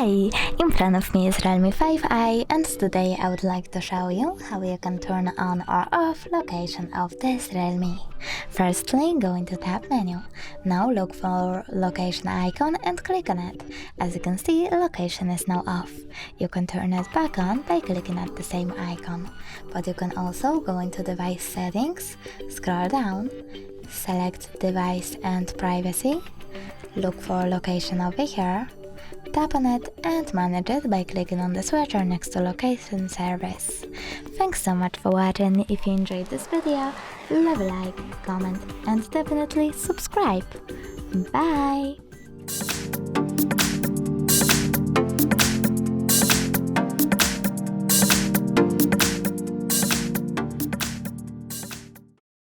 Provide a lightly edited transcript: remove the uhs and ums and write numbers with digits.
Hi! In front of me is Realme 5i, and today I would like to show you how you can turn on or off location of this Realme. Firstly, go into tab menu. Now look for location icon and click on it. As you can see, location is now off. You can turn it back on by clicking at the same icon. But you can also go into device settings, scroll down, select device and privacy, look for location over here, tap on it and manage it by clicking on the switcher next to location service. Thanks so much for watching. If you enjoyed this video, leave a like, comment and definitely subscribe. Bye!